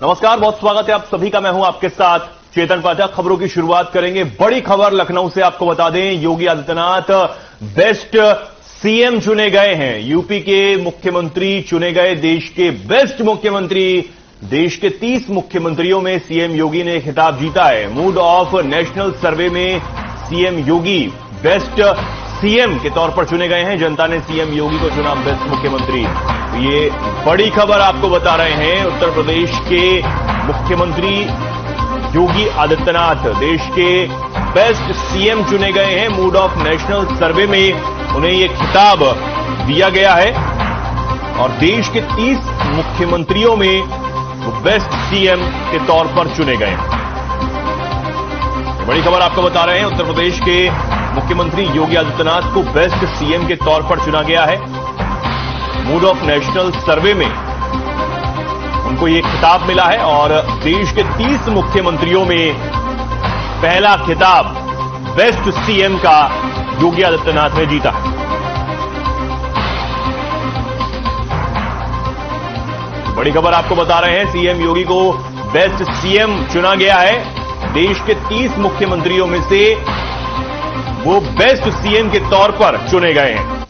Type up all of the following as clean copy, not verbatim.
नमस्कार, बहुत स्वागत है आप सभी का। मैं हूं आपके साथ चेतन पाठक। खबरों की शुरुआत करेंगे। बड़ी खबर लखनऊ से आपको बता दें, योगी आदित्यनाथ बेस्ट सीएम चुने गए हैं। यूपी के मुख्यमंत्री चुने गए देश के बेस्ट मुख्यमंत्री। देश के 30 मुख्यमंत्रियों में सीएम योगी ने खिताब जीता है। मूड ऑफ नेशनल सर्वे में सीएम योगी बेस्ट सीएम के तौर पर चुने गए हैं। जनता ने सीएम योगी को चुना बेस्ट मुख्यमंत्री। ये बड़ी खबर आपको बता रहे हैं। उत्तर प्रदेश के मुख्यमंत्री योगी आदित्यनाथ देश के बेस्ट सीएम चुने गए हैं। मूड ऑफ नेशनल सर्वे में उन्हें यह खिताब दिया गया है और देश के 30 मुख्यमंत्रियों में वो बेस्ट सीएम के तौर पर चुने गए हैं। बड़ी खबर आपको बता रहे हैं। उत्तर प्रदेश के मुख्यमंत्री योगी आदित्यनाथ को बेस्ट सीएम के तौर पर चुना गया है। मूड ऑफ नेशनल सर्वे में उनको यह खिताब मिला है और देश के 30 मुख्यमंत्रियों में पहला खिताब बेस्ट सीएम का योगी आदित्यनाथ ने जीता। बड़ी खबर आपको बता रहे हैं। सीएम योगी को बेस्ट सीएम चुना गया है। देश के 30 मुख्यमंत्रियों में से वो बेस्ट सीएम के तौर पर चुने गए हैं।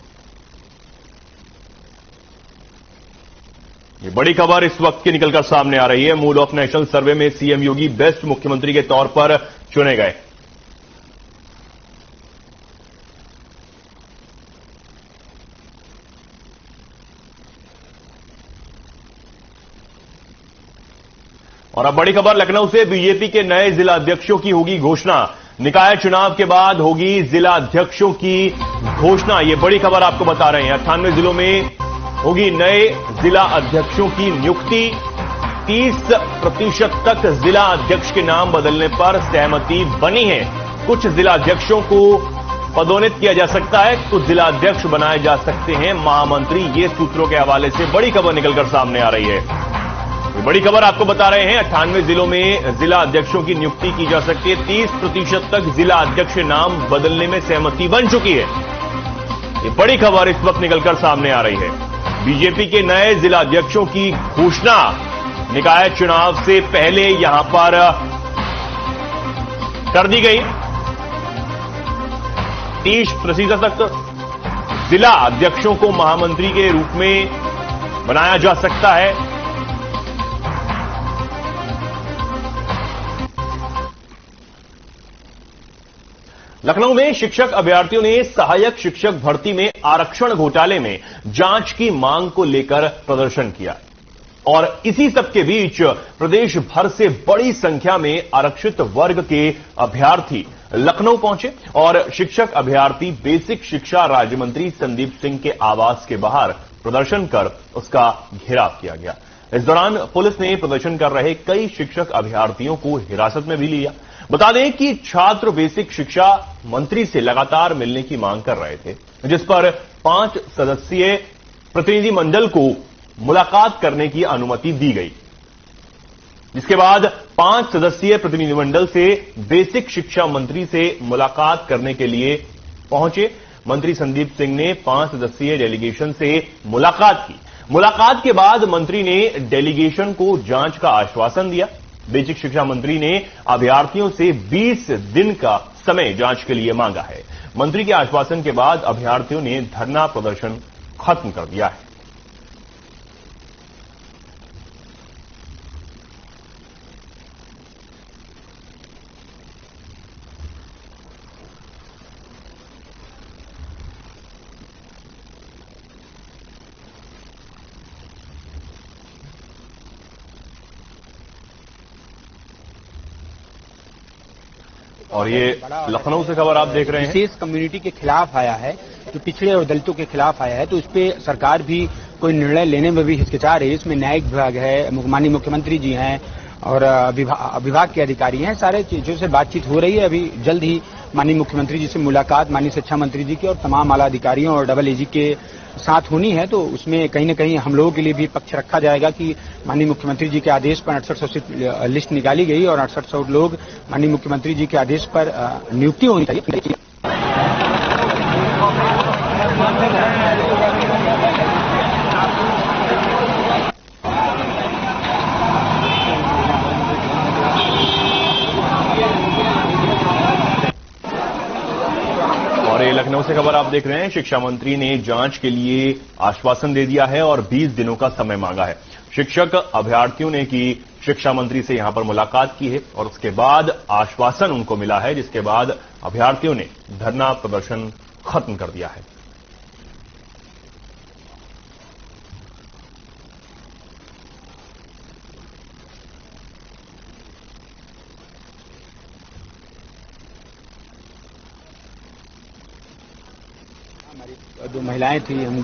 ये बड़ी खबर इस वक्त की निकलकर सामने आ रही है। मूड ऑफ नेशनल सर्वे में सीएम योगी बेस्ट मुख्यमंत्री के तौर पर चुने गए। और अब बड़ी खबर लखनऊ से। बीजेपी के नए जिला अध्यक्षों की होगी घोषणा। निकाय चुनाव के बाद होगी जिला अध्यक्षों की घोषणा। ये बड़ी खबर आपको बता रहे हैं। 98 जिलों में होगी नए जिला अध्यक्षों की नियुक्ति। 30% तक जिला अध्यक्ष के नाम बदलने पर सहमति बनी है। कुछ जिला अध्यक्षों को पदोन्नत किया जा सकता है, कुछ जिला अध्यक्ष बनाए जा सकते हैं महामंत्री। ये सूत्रों के हवाले से बड़ी खबर निकलकर सामने आ रही है। ये बड़ी खबर आपको बता रहे हैं। 98 जिलों में जिला अध्यक्षों की नियुक्ति की जा सकती है। 30% तक जिला अध्यक्ष नाम बदलने में सहमति बन चुकी है। ये बड़ी खबर इस वक्त निकलकर सामने आ रही है। बीजेपी के नए जिला अध्यक्षों की घोषणा निकाय चुनाव से पहले यहां पर कर दी गई। 30% तक जिला अध्यक्षों को महामंत्री के रूप में बनाया जा सकता है। लखनऊ में शिक्षक अभ्यर्थियों ने सहायक शिक्षक भर्ती में आरक्षण घोटाले में जांच की मांग को लेकर प्रदर्शन किया और इसी सबके बीच प्रदेश भर से बड़ी संख्या में आरक्षित वर्ग के अभ्यर्थी लखनऊ पहुंचे और शिक्षक अभ्यर्थी बेसिक शिक्षा राज्य मंत्री संदीप सिंह के आवास के बाहर प्रदर्शन कर उसका घेराव किया गया। इस दौरान पुलिस ने प्रदर्शन कर रहे कई शिक्षक अभ्यर्थियों को हिरासत में भी लिया। बता दें कि छात्र बेसिक शिक्षा मंत्री से लगातार मिलने की मांग कर रहे थे, जिस पर 5 सदस्यीय प्रतिनिधि मंडल को मुलाकात करने की अनुमति दी गई। जिसके बाद 5 सदस्यीय प्रतिनिधिमंडल से बेसिक शिक्षा मंत्री से मुलाकात करने के लिए पहुंचे। मंत्री संदीप सिंह ने 5 सदस्यीय डेलीगेशन से मुलाकात की। मुलाकात के बाद मंत्री ने डेलीगेशन को जांच का आश्वासन दिया। बेसिक शिक्षा मंत्री ने अभ्यर्थियों से 20 दिन का समय जांच के लिए मांगा है। मंत्री के आश्वासन के बाद अभ्यर्थियों ने धरना प्रदर्शन खत्म कर दिया है। और ये लखनऊ से खबर आप देख रहे हैं। विशेष कम्युनिटी के खिलाफ आया है, जो पिछड़े और दलितों के खिलाफ आया है, तो इस पे सरकार भी कोई निर्णय लेने में भी हिचकिचा रही है। इसमें न्यायिक विभाग है, माननीय मुख्यमंत्री जी हैं और विभाग के अधिकारी हैं। सारे चीजों से बातचीत हो रही है। अभी जल्द ही माननीय मुख्यमंत्री जी से मुलाकात माननीय शिक्षा मंत्री जी की और तमाम आला अधिकारियों और डबल एजी के साथ होनी है। तो उसमें कहीं न कहीं हम लोगों के लिए भी पक्ष रखा जाएगा कि माननीय मुख्यमंत्री जी के आदेश पर 6800 लिस्ट निकाली गई और 6800 लोग माननीय मुख्यमंत्री जी के आदेश पर नियुक्ति होनी चाहिए। लखनऊ से खबर आप देख रहे हैं। शिक्षा मंत्री ने जांच के लिए आश्वासन दे दिया है और 20 दिनों का समय मांगा है। शिक्षक अभ्यर्थियों ने की शिक्षा मंत्री से यहां पर मुलाकात की है और उसके बाद आश्वासन उनको मिला है, जिसके बाद अभ्यर्थियों ने धरना प्रदर्शन खत्म कर दिया है। हमारी दो महिलाएं थी, हम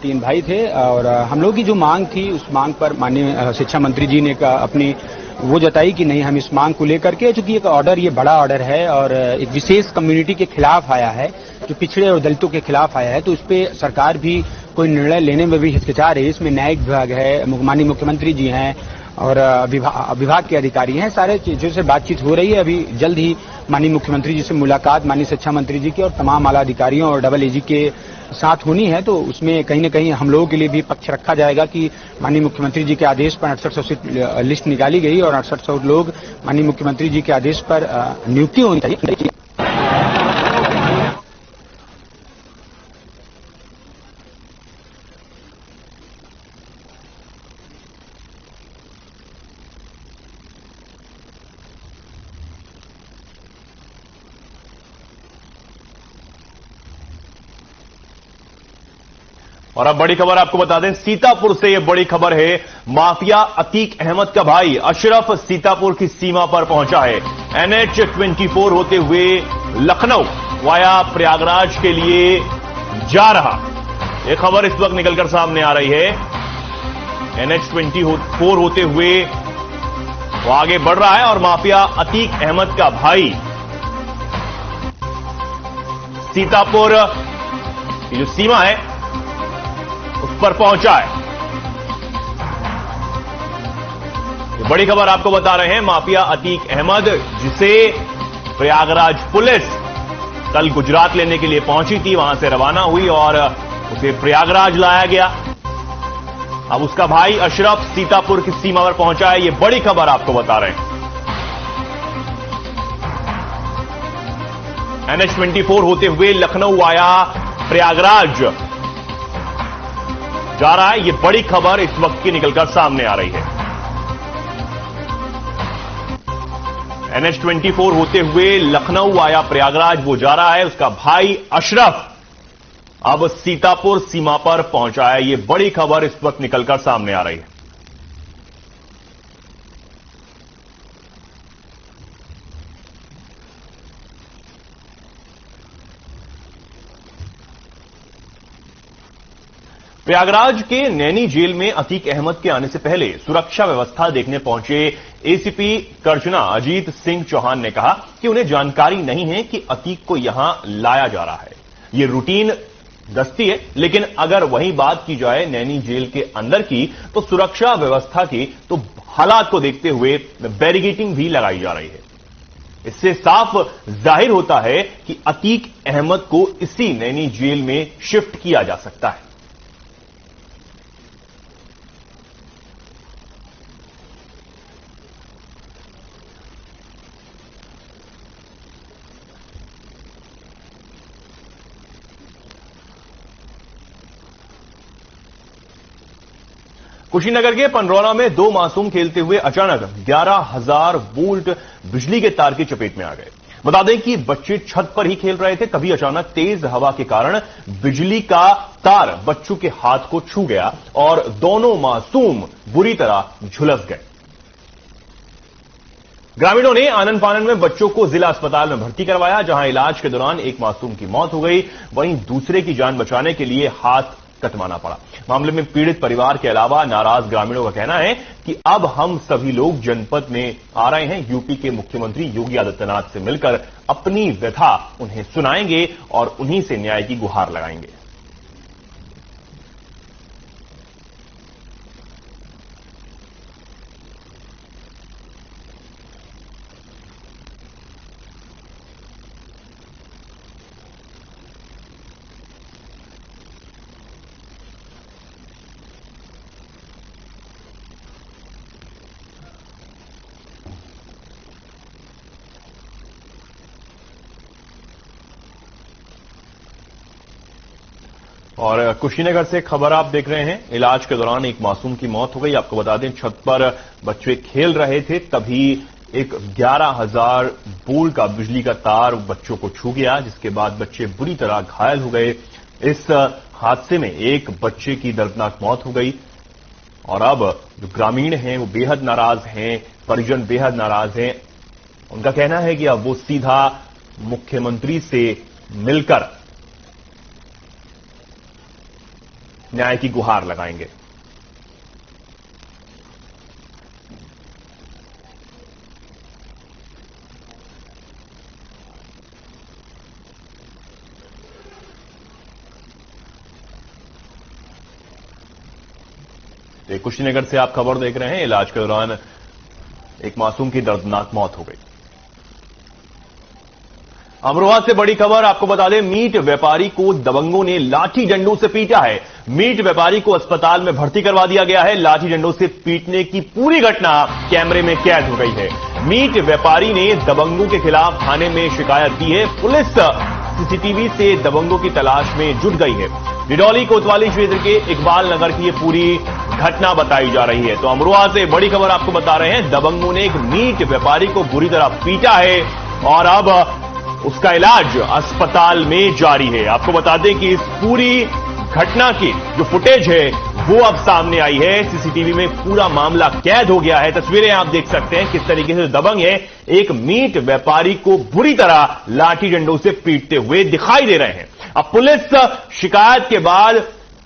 3 भाई थे और हम लोग की जो मांग थी उस मांग पर माननीय शिक्षा मंत्री जी ने अपनी वो जताई कि नहीं, हम इस मांग को लेकर के, चूंकि एक ऑर्डर ये बड़ा ऑर्डर है और एक विशेष कम्युनिटी के खिलाफ आया है, जो पिछड़े और दलितों के खिलाफ आया है, तो उस पर सरकार भी कोई निर्णय लेने में भी हिचकिचा रही है। इसमें न्यायिक विभाग है, माननीय मुख्यमंत्री जी हैं और विभाग के अधिकारी हैं, सारे चीजों से बातचीत हो रही है। अभी जल्द ही माननीय मुख्यमंत्री जी से मुलाकात माननीय शिक्षा मंत्री जी की और तमाम आला अधिकारियों और डबल एजी के साथ होनी है, तो उसमें कहीं न कहीं हम लोगों के लिए भी पक्ष रखा जाएगा कि माननीय मुख्यमंत्री जी के आदेश पर 6800 सीट लिस्ट निकाली गई और 6800 लोग माननीय मुख्यमंत्री जी के आदेश पर नियुक्ति होनी चाहिए। और अब बड़ी खबर आपको बता दें, सीतापुर से यह बड़ी खबर है। माफिया अतीक अहमद का भाई अशरफ सीतापुर की सीमा पर पहुंचा है। NH 24 होते हुए लखनऊ वाया प्रयागराज के लिए जा रहा। यह खबर इस वक्त निकलकर सामने आ रही है। NH 24 होते हुए वो आगे बढ़ रहा है और माफिया अतीक अहमद का भाई सीतापुर की जो सीमा है उस पर पहुंचा है। ये बड़ी खबर आपको बता रहे हैं। माफिया अतीक अहमद, जिसे प्रयागराज पुलिस कल गुजरात लेने के लिए पहुंची थी, वहां से रवाना हुई और उसे प्रयागराज लाया गया। अब उसका भाई अशरफ सीतापुर की सीमा पर पहुंचा है। ये बड़ी खबर आपको बता रहे हैं। NH 24 होते हुए लखनऊ आया प्रयागराज जा रहा है। यह बड़ी खबर इस वक्त की निकलकर सामने आ रही है। NH 24 होते हुए लखनऊ आया प्रयागराज वो जा रहा है। उसका भाई अशरफ अब सीतापुर सीमा पर पहुंचा है। यह बड़ी खबर इस वक्त निकलकर सामने आ रही है। प्रयागराज के नैनी जेल में अतीक अहमद के आने से पहले सुरक्षा व्यवस्था देखने पहुंचे ACP करचना अजीत सिंह चौहान ने कहा कि उन्हें जानकारी नहीं है कि अतीक को यहां लाया जा रहा है। यह रूटीन गश्ती है, लेकिन अगर वही बात की जाए नैनी जेल के अंदर की, तो सुरक्षा व्यवस्था की तो हालात को देखते हुए बैरिकेडिंग भी लगाई जा रही है। इससे साफ जाहिर होता है कि अतीक अहमद को इसी नैनी जेल में शिफ्ट किया जा सकता है। कुशीनगर के पंडरौना में 2 मासूम खेलते हुए अचानक 11,000 वोल्ट बिजली के तार की चपेट में आ गए। बता दें कि बच्चे छत पर ही खेल रहे थे, तभी अचानक तेज हवा के कारण बिजली का तार बच्चों के हाथ को छू गया और दोनों मासूम बुरी तरह झुलस गए। ग्रामीणों ने आनन फानन में बच्चों को जिला अस्पताल में भर्ती करवाया, जहां इलाज के दौरान एक मासूम की मौत हो गई, वहीं दूसरे की जान बचाने के लिए हाथ कटवाना पड़ा। मामले में पीड़ित परिवार के अलावा नाराज ग्रामीणों का कहना है कि अब हम सभी लोग जनपद में आ रहे हैं, यूपी के मुख्यमंत्री योगी आदित्यनाथ से मिलकर अपनी व्यथा उन्हें सुनाएंगे और उन्हीं से न्याय की गुहार लगाएंगे। और कुशीनगर से खबर आप देख रहे हैं। इलाज के दौरान एक मासूम की मौत हो गई। आपको बता दें, छत पर बच्चे खेल रहे थे, तभी एक 11,000 वोल्ट का बिजली का तार बच्चों को छू गया, जिसके बाद बच्चे बुरी तरह घायल हो गए। इस हादसे में एक बच्चे की दर्दनाक मौत हो गई और अब जो ग्रामीण हैं वो बेहद नाराज हैं, परिजन बेहद नाराज हैं। उनका कहना है कि अब वो सीधा मुख्यमंत्री से मिलकर न्याय की गुहार लगाएंगे। कुशीनगर से आप खबर देख रहे हैं। इलाज के दौरान एक मासूम की दर्दनाक मौत हो गई। अमरोहा से बड़ी खबर आपको बता दें, मीट व्यापारी को दबंगों ने लाठी डंडों से पीटा है। मीट व्यापारी को अस्पताल में भर्ती करवा दिया गया है। लाठी डंडों से पीटने की पूरी घटना कैमरे में कैद हो गई है। मीट व्यापारी ने दबंगों के खिलाफ थाने में शिकायत दी है। पुलिस सीसीटीवी से दबंगों की तलाश में जुट गई है। डिडौली कोतवाली क्षेत्र के इकबाल नगर की यह पूरी घटना बताई जा रही है। तो अमरोहा से बड़ी खबर आपको बता रहे हैं, दबंगों ने एक मीट व्यापारी को बुरी तरह पीटा है और अब उसका इलाज अस्पताल में जारी है। आपको बता दें कि इस पूरी घटना की जो फुटेज है वो अब सामने आई है। सीसीटीवी में पूरा मामला कैद हो गया है। तस्वीरें आप देख सकते हैं किस तरीके से दबंग है एक मीट व्यापारी को बुरी तरह लाठी डंडों से पीटते हुए दिखाई दे रहे हैं। अब पुलिस शिकायत के बाद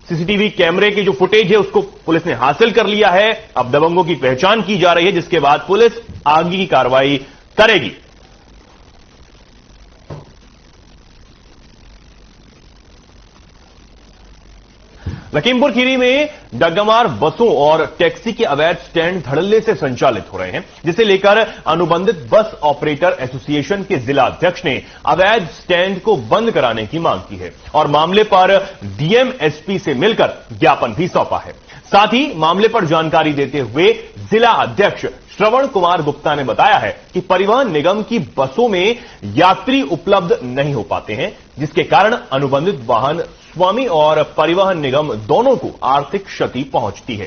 सीसीटीवी कैमरे की जो फुटेज है उसको पुलिस ने हासिल कर लिया है। अब दबंगों की पहचान की जा रही है, जिसके बाद पुलिस आगे की कार्रवाई करेगी। लखीमपुर खीरी में डग्गामार बसों और टैक्सी के अवैध स्टैंड धड़ल्ले से संचालित हो रहे हैं, जिसे लेकर अनुबंधित बस ऑपरेटर एसोसिएशन के जिला अध्यक्ष ने अवैध स्टैंड को बंद कराने की मांग की है और मामले पर डीएम एसपी से मिलकर ज्ञापन भी सौंपा है। साथ ही मामले पर जानकारी देते हुए जिला अध्यक्ष श्रवण कुमार गुप्ता ने बताया है कि परिवहन निगम की बसों में यात्री उपलब्ध नहीं हो पाते हैं, जिसके कारण अनुबंधित वाहन स्वामी और परिवहन निगम दोनों को आर्थिक क्षति पहुंचती है।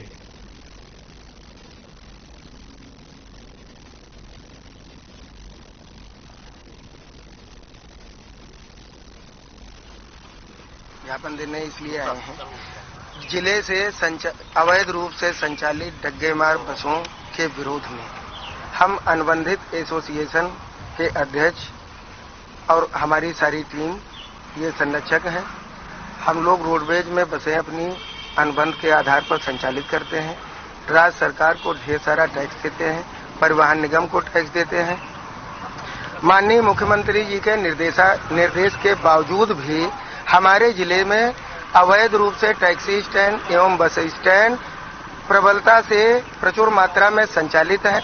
ज्ञापन देने इसलिए आए हैं, जिले से अवैध रूप से संचालित डग्गेमार बसों के विरोध में हम अनुबंधित एसोसिएशन के अध्यक्ष और हमारी सारी टीम ये संरक्षक हैं। हम लोग रोडवेज में बसें अपनी अनुबंध के आधार पर संचालित करते हैं। राज्य सरकार को ढेर सारा टैक्स देते हैं, परिवहन निगम को टैक्स देते हैं। माननीय मुख्यमंत्री जी के निर्देश के बावजूद भी हमारे जिले में अवैध रूप से टैक्सी स्टैंड एवं बस स्टैंड प्रबलता से प्रचुर मात्रा में संचालित है।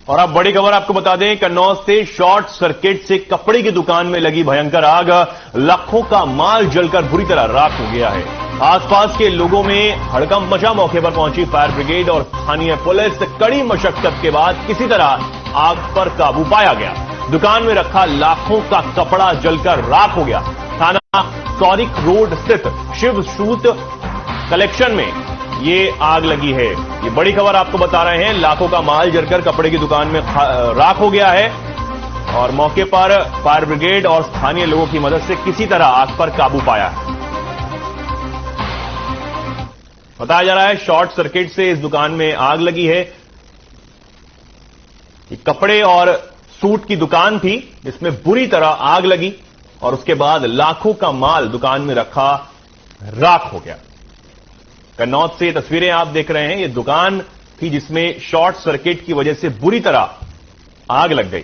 और अब बड़ी खबर आपको बता दें, कन्नौज से शॉर्ट सर्किट से कपड़े की दुकान में लगी भयंकर आग, लाखों का माल जलकर बुरी तरह राख हो गया है। आसपास के लोगों में हड़कंप मचा। मौके पर पहुंची फायर ब्रिगेड और स्थानीय पुलिस, कड़ी मशक्कत के बाद किसी तरह आग पर काबू पाया गया। दुकान में रखा लाखों का कपड़ा जलकर राख हो गया। थाना सौरिक रोड स्थित शिव शूट कलेक्शन में ये आग लगी है। ये बड़ी खबर आपको बता रहे हैं, लाखों का माल जलकर कपड़े की दुकान में राख हो गया है और मौके पर फायर ब्रिगेड और स्थानीय लोगों की मदद से किसी तरह आग पर काबू पाया है। बताया जा रहा है शॉर्ट सर्किट से इस दुकान में आग लगी है। कपड़े और सूट की दुकान थी, जिसमें बुरी तरह आग लगी और उसके बाद लाखों का माल दुकान में रखा राख हो गया। कन्नौज से तस्वीरें आप देख रहे हैं। यह दुकान थी जिसमें शॉर्ट सर्किट की वजह से बुरी तरह आग लग गई।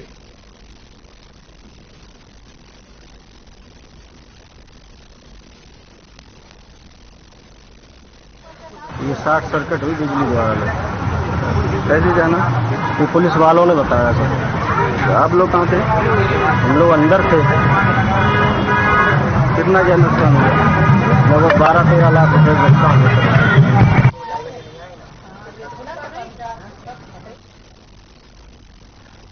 ये शॉर्ट सर्किट हुई बिजली द्वारा। कैसे जाना? ये पुलिस वालों ने बताया सर। आप लोग कहाँ थे? हम लोग अंदर थे। कितना क्या नुकसान हुआ? लगभग 12-13 लाख रुपए नुकसान हुआ।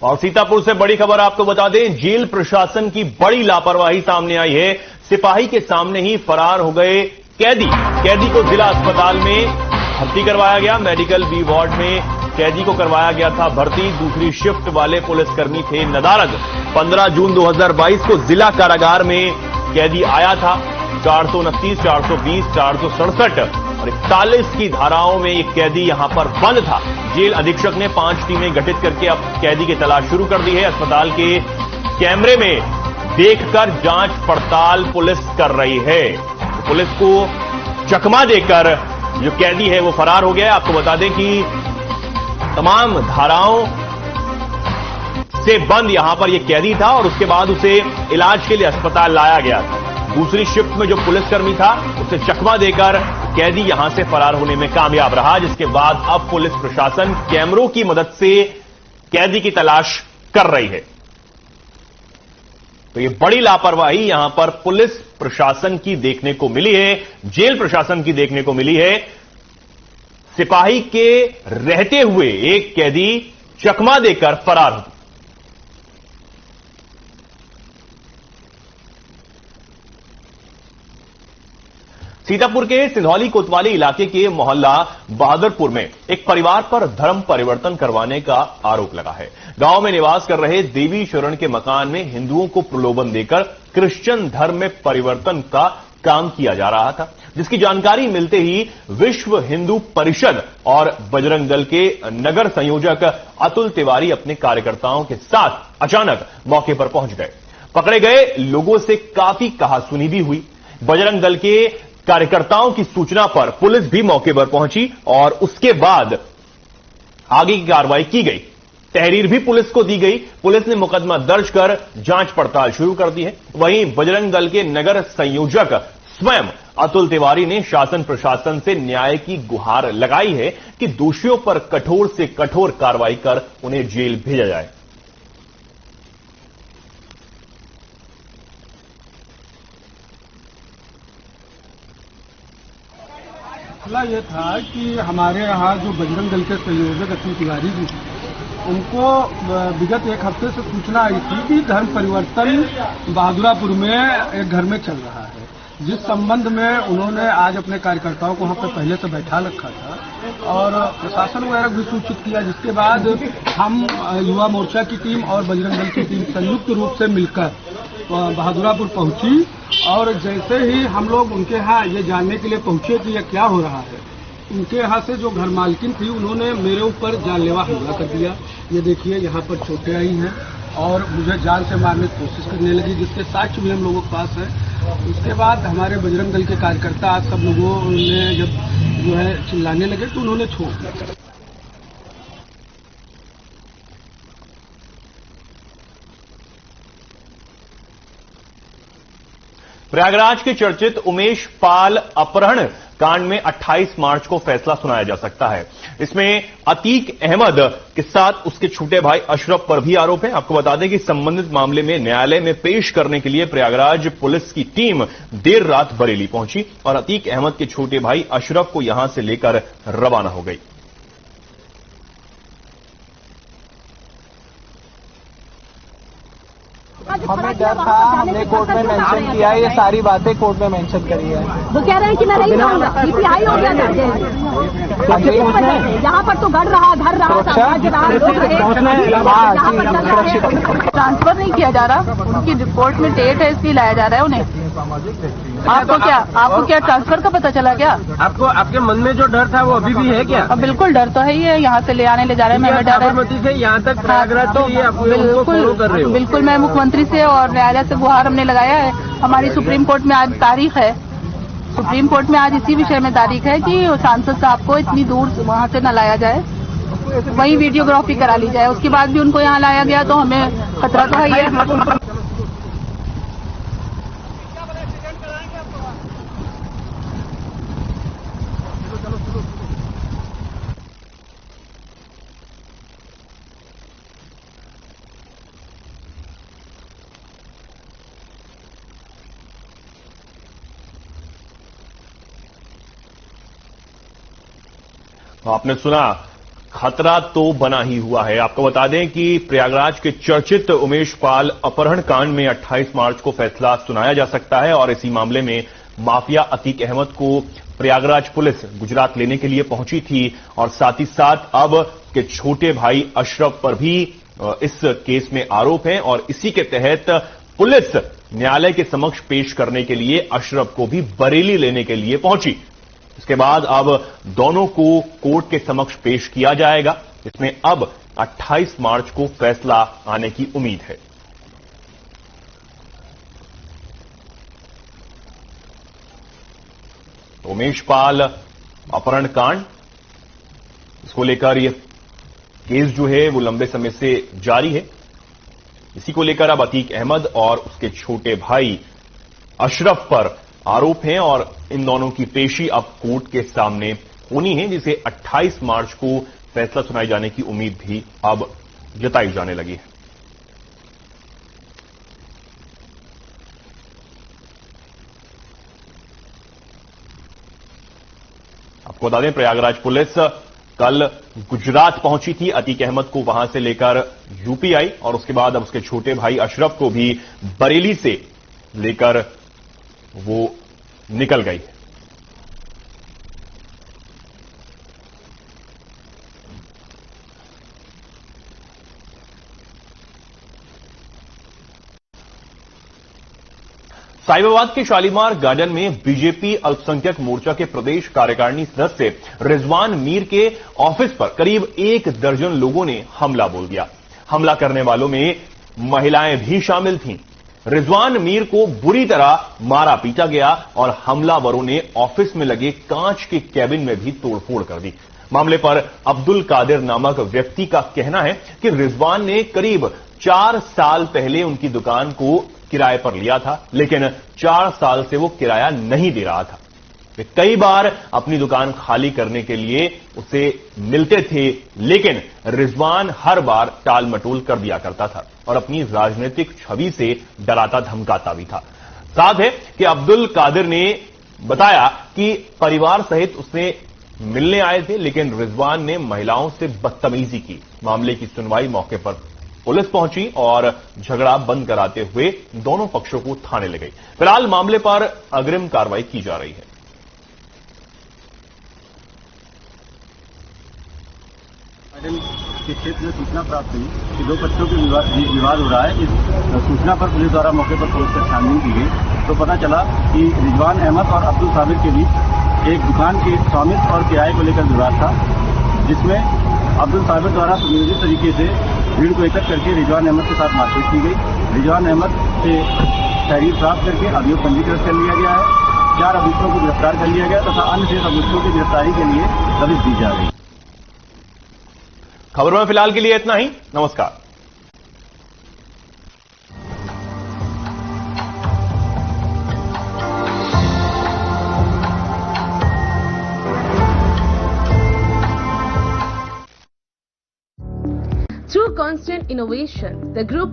और सीतापुर से बड़ी खबर आपको बता दें, जेल प्रशासन की बड़ी लापरवाही सामने आई है। सिपाही के सामने ही फरार हो गए कैदी को जिला अस्पताल में भर्ती करवाया गया। मेडिकल बी वार्ड में कैदी को करवाया गया था भर्ती। दूसरी शिफ्ट वाले पुलिसकर्मी थे नदारद। 15 जून 2022 को जिला कारागार में कैदी आया था। 429, 420, 467 और 41 की धाराओं में एक कैदी यहां पर बंद था। जेल अधीक्षक ने 5 टीमें गठित करके अब कैदी की तलाश शुरू कर दी है। अस्पताल के कैमरे में देखकर जांच पड़ताल पुलिस कर रही है। पुलिस को चकमा देकर जो कैदी है वो फरार हो गया है। आपको बता दें कि तमाम धाराओं से बंद यहां पर यह कैदी था और उसके बाद उसे इलाज के लिए अस्पताल लाया गया था। दूसरी शिफ्ट में जो पुलिसकर्मी था उसे चकमा देकर कैदी यहां से फरार होने में कामयाब रहा, जिसके बाद अब पुलिस प्रशासन कैमरों की मदद से कैदी की तलाश कर रही है। तो ये बड़ी लापरवाही यहां पर पुलिस प्रशासन की देखने को मिली है, जेल प्रशासन की देखने को मिली है। सिपाही के रहते हुए एक कैदी चकमा देकर फरार हो। सीतापुर के सिंधौली कोतवाली इलाके के मोहल्ला बहादुरपुर में एक परिवार पर धर्म परिवर्तन करवाने का आरोप लगा है। गांव में निवास कर रहे देवी शरण के मकान में हिंदुओं को प्रलोभन देकर क्रिश्चियन धर्म में परिवर्तन का काम किया जा रहा था, जिसकी जानकारी मिलते ही विश्व हिंदू परिषद और बजरंग दल के नगर संयोजक अतुल तिवारी अपने कार्यकर्ताओं के साथ अचानक मौके पर पहुंच गए। पकड़े गए लोगों से काफी कहासुनी भी हुई। बजरंग दल के कार्यकर्ताओं की सूचना पर पुलिस भी मौके पर पहुंची और उसके बाद आगे की कार्रवाई की गई। तहरीर भी पुलिस को दी गई। पुलिस ने मुकदमा दर्ज कर जांच पड़ताल शुरू कर दी है। वहीं बजरंग दल के नगर संयोजक स्वयं अतुल तिवारी ने शासन प्रशासन से न्याय की गुहार लगाई है कि दोषियों पर कठोर से कठोर कार्रवाई कर उन्हें जेल भेजा जाए। मसला ये था कि हमारे यहाँ जो बजरंग दल के संयोजक अतुल तिवारी जी, उनको विगत एक हफ्ते से सूचना आई थी कि धर्म परिवर्तन बहादुरापुर में एक घर में चल रहा है, जिस संबंध में उन्होंने आज अपने कार्यकर्ताओं को वहाँ पर पहले से बैठा रखा था और प्रशासन वगैरह भी सूचित किया। जिसके बाद हम युवा मोर्चा की टीम और बजरंग दल की टीम संयुक्त रूप से मिलकर बहादुरापुर पहुंची और जैसे ही हम लोग उनके यहाँ ये जानने के लिए पहुंचे कि यह क्या हो रहा है, उनके यहाँ से जो घर मालकिन थी उन्होंने मेरे ऊपर जानलेवा हमला कर दिया। ये देखिए यहाँ पर चोटें आई हैं और मुझे जान से मारने की कोशिश करने लगी, जिसके साक्ष्य भी हम लोगों के पास है। उसके बाद हमारे बजरंग दल के कार्यकर्ता आज सब लोगों ने जब जो है चिल्लाने लगे तो उन्होंने छोड़ दिया। प्रयागराज के चर्चित उमेश पाल अपहरण कांड में 28 मार्च को फैसला सुनाया जा सकता है। इसमें अतीक अहमद के साथ उसके छोटे भाई अशरफ पर भी आरोप है। आपको बता दें कि संबंधित मामले में न्यायालय में पेश करने के लिए प्रयागराज पुलिस की टीम देर रात बरेली पहुंची और अतीक अहमद के छोटे भाई अशरफ को यहां से लेकर रवाना हो गई। हमें डर था, हमने कोर्ट में मेंशन किया है, ये सारी बातें कोर्ट में मेंशन करी है। वो कह रहे हैं कि मैं नहीं जाऊंगा, बीपीआई हो गया यहाँ पर तो गढ़ रहा, धर रहा, ट्रांसफर नहीं किया जा रहा। उनकी रिपोर्ट में डेट है इसलिए लाया जा रहा है उन्हें। आपको क्या ट्रांसफर का पता चला क्या? आपको आपके मन में जो डर था वो अभी भी है क्या? अब बिल्कुल डर तो है ही है, यहाँ से ले आने ले जा रहे हैं। मैं साबरमती से यहाँ तक प्रयागराज तो बिल्कुल मैं मुख्यमंत्री से और न्यायालय से गुहार हमने लगाया है। हमारी सुप्रीम कोर्ट में आज तारीख है, सुप्रीम कोर्ट में आज इसी विषय में तारीख है कि सांसद साहब को इतनी दूर वहाँ से न लाया जाए, वहीं वीडियोग्राफी करा ली जाए। उसके बाद भी उनको यहाँ लाया गया तो हमें खतरा तो है ही है। आपने सुना खतरा तो बना ही हुआ है। आपको बता दें कि प्रयागराज के चर्चित उमेश पाल अपहरण कांड में 28 मार्च को फैसला सुनाया जा सकता है और इसी मामले में माफिया अतीक अहमद को प्रयागराज पुलिस गुजरात लेने के लिए पहुंची थी और साथ ही साथ अब के छोटे भाई अशरफ पर भी इस केस में आरोप है और इसी के तहत पुलिस न्यायालय के समक्ष पेश करने के लिए अशरफ को भी बरेली लेने के लिए पहुंची। इसके बाद अब दोनों को कोर्ट के समक्ष पेश किया जाएगा। इसमें अब 28 मार्च को फैसला आने की उम्मीद है। उमेश पाल अपहरण कांड, इसको लेकर यह केस जो है वो लंबे समय से जारी है। इसी को लेकर अब अतीक अहमद और उसके छोटे भाई अशरफ पर आरोप हैं और इन दोनों की पेशी अब कोर्ट के सामने होनी है, जिसे 28 मार्च को फैसला सुनाए जाने की उम्मीद भी अब जताई जाने लगी है। आपको बता दें प्रयागराज पुलिस कल गुजरात पहुंची थी, अतीक अहमद को वहां से लेकर यूपी आई और उसके बाद अब उसके छोटे भाई अशरफ को भी बरेली से लेकर वो निकल गई है। साहिबाबाद के शालीमार गार्डन में बीजेपी अल्पसंख्यक मोर्चा के प्रदेश कार्यकारिणी सदस्य रिजवान मीर के ऑफिस पर करीब 1 दर्जन लोगों ने हमला बोल दिया। हमला करने वालों में महिलाएं भी शामिल थीं। रिजवान मीर को बुरी तरह मारा पीटा गया और हमलावरों ने ऑफिस में लगे कांच के कैबिन में भी तोड़फोड़ कर दी। मामले पर अब्दुल कादिर नामक व्यक्ति का कहना है कि रिजवान ने करीब 4 साल पहले उनकी दुकान को किराए पर लिया था, लेकिन 4 साल से वो किराया नहीं दे रहा था। वे कई बार अपनी दुकान खाली करने के लिए उसे मिलते थे, लेकिन रिजवान हर बार टाल मटोल कर दिया करता था और अपनी राजनीतिक छवि से डराता धमकाता भी था। साथ है कि अब्दुल कादिर ने बताया कि परिवार सहित उसने मिलने आए थे, लेकिन रिजवान ने महिलाओं से बदतमीजी की। मामले की सुनवाई मौके पर पुलिस पहुंची और झगड़ा बंद कराते हुए दोनों पक्षों को थाने ले गई। फिलहाल मामले पर अग्रिम कार्रवाई की जा रही है। के क्षेत्र में सूचना प्राप्त हुई कि 2 पक्षों के विवाद हो रहा है। इस सूचना पर पुलिस द्वारा मौके पर पहुंचकर छानबीन की गई तो पता चला कि रिजवान अहमद और अब्दुल साबिर के बीच एक दुकान के स्वामित्व और किराए को लेकर विवाद था, जिसमें अब्दुल साबिर द्वारा सुनियोजित तरीके से भीड़ को एकत्र करके रिजवान अहमद के साथ मारपीट की गई। रिजवान अहमद से तहरीर प्राप्त करके अभियोग पंजीकृत कर लिया गया है। 4 अभियुक्तों को गिरफ्तार कर लिया गया तथा अन्य 6 अभियुक्तों की गिरफ्तारी के लिए दबिश दी जा रही है। खबरों में फिलहाल के लिए इतना ही। नमस्कार। Through constant innovation, the group